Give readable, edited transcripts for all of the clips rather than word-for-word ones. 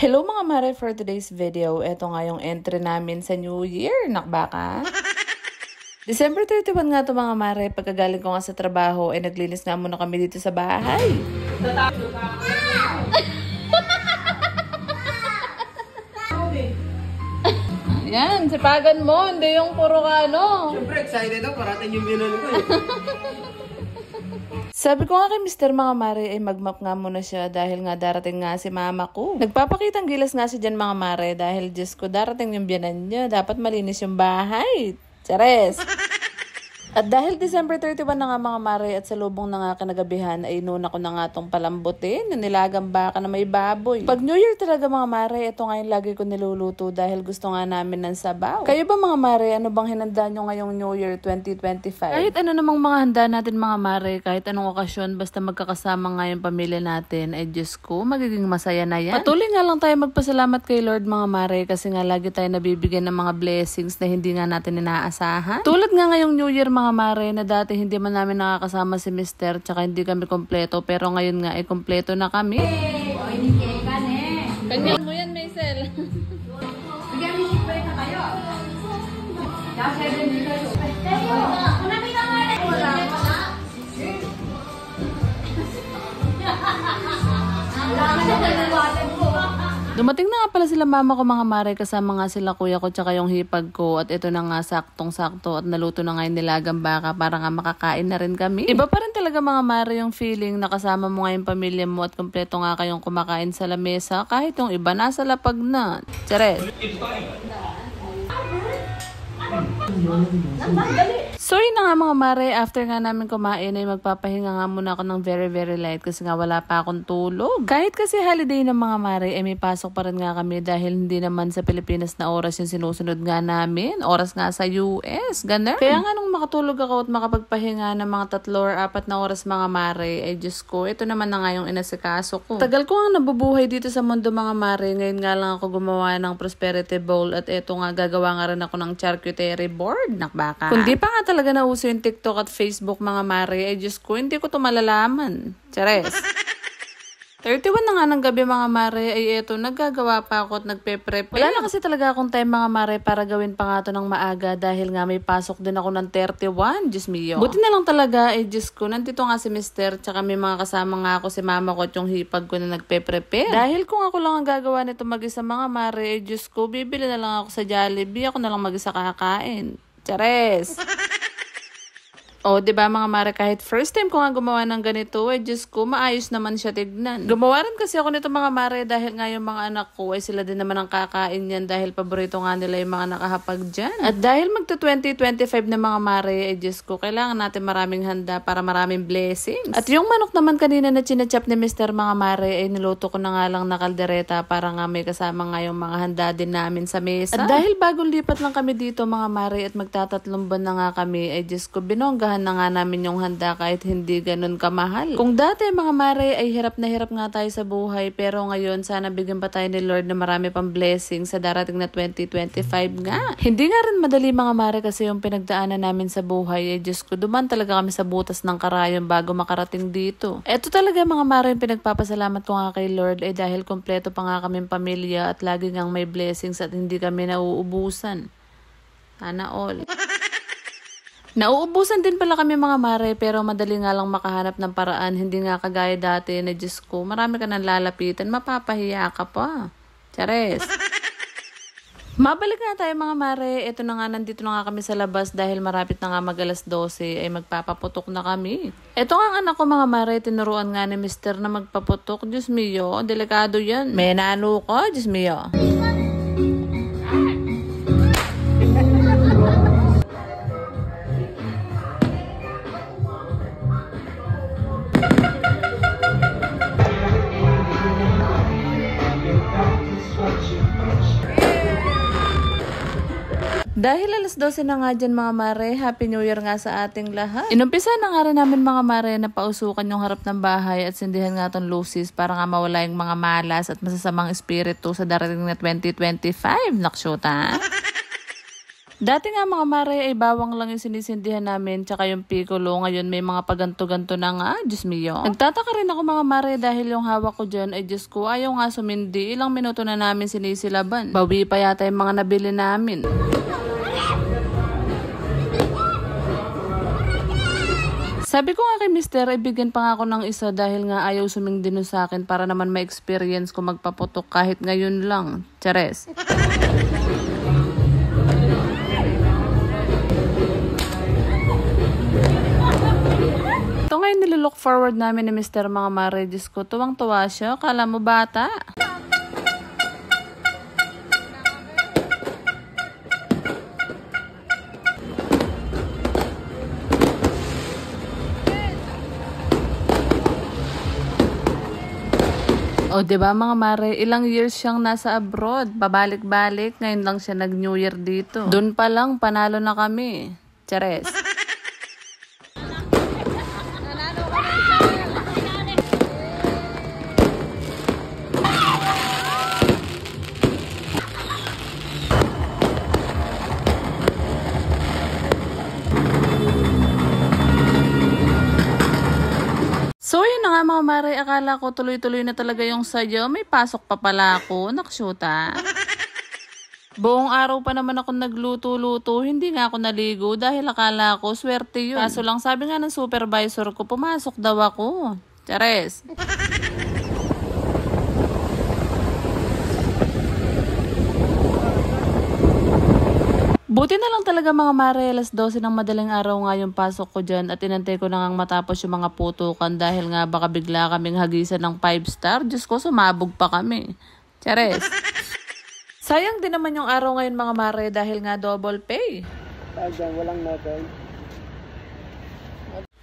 Hello mga mare, for today's video, ito nga yung entry namin sa New Year. Nakbaka? December 31 nga to mga mare, pagkagaling ko nga sa trabaho, ay naglinis nga muna kami dito sa bahay. Yan, sipagan mo, hindi yung puro ka ano. Siyempre, excited ako, parating yung binan ko eh. Sabi ko nga kay Mr. Mga Mare ay magmap nga muna siya dahil nga darating nga si mama ko. Nagpapakitang gilas nga si dyan mga Mare dahil Diyos ko darating yung biyanan niya. Dapat malinis yung bahay. Chares! At dahil December 31 na nga mga Mare at sa lubong na nga kinagabihan ay inuna ko na nga tong palambutin na nilagang baka na may baboy. Pag New Year talaga mga Mare, ito nga yung lagi ko niluluto dahil gusto nga namin ng sabaw. Kayo ba mga Mare, ano bang hinanda nyo ngayong New Year 2025? Kahit ano namang mga handa natin mga Mare, kahit anong okasyon, basta magkakasama nga yung pamilya natin, ay Diyos ko, magiging masaya na yan. Patuloy nga lang tayo magpasalamat kay Lord mga Mare kasi nga lagi tayo nabibigyan ng mga blessings na hindi nga natin inaasahan. Tulad nga ngayong New Year mga Mare na dati hindi man namin nakakasama si Mister tsaka hindi kami kompleto pero ngayon nga ay kompleto na kami. Ganyan mo yan, Maisel. Bigyan mo si Pwede kayo. Kasi hindi kayo. Kayo! Kunami ka nga rin! Wala. Wala ka na nagwalan ko. Dumating na nga pala sila mama ko mga Mare kasama nga sila kuya ko tsaka yung hipag ko at ito na nga saktong-sakto at naluto na nga yung nilagang baka para nga makakain na rin kami. Iba pa rin talaga mga Mare yung feeling na kasama mo nga yung pamilya mo at kompleto nga kayong kumakain sa lamesa kahit yung iba nasa lapag na. Chares! So yun na nga mga Mare, after nga namin kumain ay magpapahinga nga muna ako ng very light kasi nga wala pa akong tulog. Kahit kasi holiday ng mga Mare ay may pasok pa rin nga kami dahil hindi naman sa Pilipinas na oras yung sinusunod nga namin. Oras nga sa US, ganun. Kaya nga nung makatulog ako at makapagpahinga ng mga 3 or 4 na oras mga Mare ay Diyos ko, ito naman na nga yung inasikaso ko. Tagal ko nga nabubuhay dito sa mundo mga Mare, ngayon nga lang ako gumawa ng prosperity bowl at ito nga gagawa nga rin ako ng charcuterie board. Nakbaka. Kundi pa nga talaga nauso yung TikTok at Facebook mga Mare, ay Diyos ko, hindi ko to malalaman. Chares. 31 na nga ng gabi mga Mare, ay eto, naggagawa pa ako at nagpe-prep. Wala na kasi talaga akong time mga Mare para gawin pa nga to ng maaga dahil nga may pasok din ako ng 31. Diyos mio. Buti na lang talaga, ay Diyos ko, nandito nga si Mister, tsaka may mga kasama nga ako si mama ko at yung hipag ko na nagpe-prepare. Dahil kung ako lang ang gagawa nito mag-isa mga Mare, ay Diyos ko, bibili na lang ako sa Jollibee, ako na lang mag-isa kakain. Chares! O, diba mga Mare, kahit first time ko nga gumawa ng ganito, ay Diyos ko, maayos naman siya tignan. Gumawa rin kasi ako nito mga Mare dahil nga yung mga anak ko ay sila din naman ang kakain yan dahil paborito nga nila yung mga nakahapag dyan. At dahil magto 2025 na mga Mare, ay Diyos ko, kailangan natin maraming handa para maraming blessings. At yung manok naman kanina na chinachap ni Mr. mga Mare, ay niluto ko na nga lang na kaldereta para nga may kasama nga yung mga handa din namin sa mesa. At dahil bagong lipat lang kami dito mga Mare at magtatatlong buwan na nga kami, ay Diyos ko, binongga na nga namin yung handa kahit hindi ganun kamahal. Kung dati mga Mare ay hirap na hirap nga tayo sa buhay pero ngayon sana bigyan pa tayo ni Lord na marami pang blessing sa darating na 2025 nga. Hindi nga rin madali mga Mare kasi yung pinagdaanan namin sa buhay ay Diyos ko, duman talaga kami sa butas ng karayon bago makarating dito. Eto talaga mga Mare yung pinagpapasalamat ko nga kay Lord ay dahil kompleto pa nga kaming pamilya at lagi ngang may blessings at hindi kami nauubusan. Sana all. Nauubusan din pala kami mga Mare pero madali nga lang makahanap ng paraan. Hindi nga kagaya dati na Diyos ko, marami ka nang lalapitan, mapapahiya ka pa. Chares. Mabalik nga tayo mga Mare. Ito na nga, nandito na nga kami sa labas dahil marapit na nga mag-alas 12 ay magpapaputok na kami. Ito nga ang anak ko mga Mare, tinuruan nga ni Mister na magpaputok. Diyos mio, delikado yan. May nano ko, Diyos mio. Dahil alas 12 na nga dyan mga Mare, Happy New Year nga sa ating lahat. Inumpisa na nga rin namin mga Mare na pausukan yung harap ng bahay at sindihan nga tong lucis para nga mawala yung mga malas at masasamang espiritu sa darating na 2025. Naksyota. Dati nga mga mare ay bawang lang yung sinisindihan namin tsaka yung piccolo. Ngayon may mga paganto-ganto na nga. Diyos mio. Nagtataka rin ako mga mare dahil yung hawak ko dyan ay Diyos ko ayaw nga sumindi. Ilang minuto na namin sinisilaban. Bawi pa yata yung mga nabili namin. Sabi ko nga kay Mister, ibigyan pa nga ako ng isa dahil nga ayaw sumindi nun sa akin para naman ma-experience ko magpaputok kahit ngayon lang. Chares. Ito ngayon nililook forward namin ni Mr. mga mare. Diyos ko, tuwang-tuwa siya. Kala mo bata. O, diba mga mare, ilang years siyang nasa abroad. Babalik-balik, ngayon lang siya nag-New Year dito. Doon pa lang, panalo na kami. Chares. So yun na nga mga mare, akala ko tuloy-tuloy na talaga yung sayo. May pasok pa pala ako, naksyuta. Buong araw pa naman ako nagluto-luto, hindi nga ako naligo dahil akala ko swerte yun. Kaso lang sabi nga ng supervisor ko, pumasok daw ako. Chares. Buti na lang talaga mga mare, alas 12 ng madaling araw nga yung pasok ko dyan at inantay ko na ngang matapos yung mga putukan dahil nga baka bigla kaming hagisan ng 5-star. Diyos ko, sumabog pa kami. Chares. Sayang din naman yung araw ngayon mga mare dahil nga double pay. Walang notay.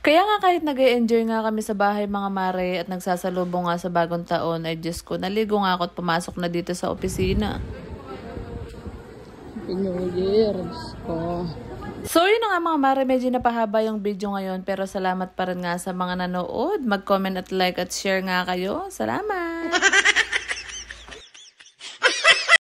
Kaya nga kahit nag-e-enjoy nga kami sa bahay mga mare at nagsasalubong nga sa bagong taon ay Diyos ko, naligo nga ako at pumasok na dito sa opisina. New Year's ko. So yun na nga mga mare, medyo napahaba yung video ngayon pero salamat pa rin nga sa mga nanood. Mag-comment at like at share nga kayo. Salamat!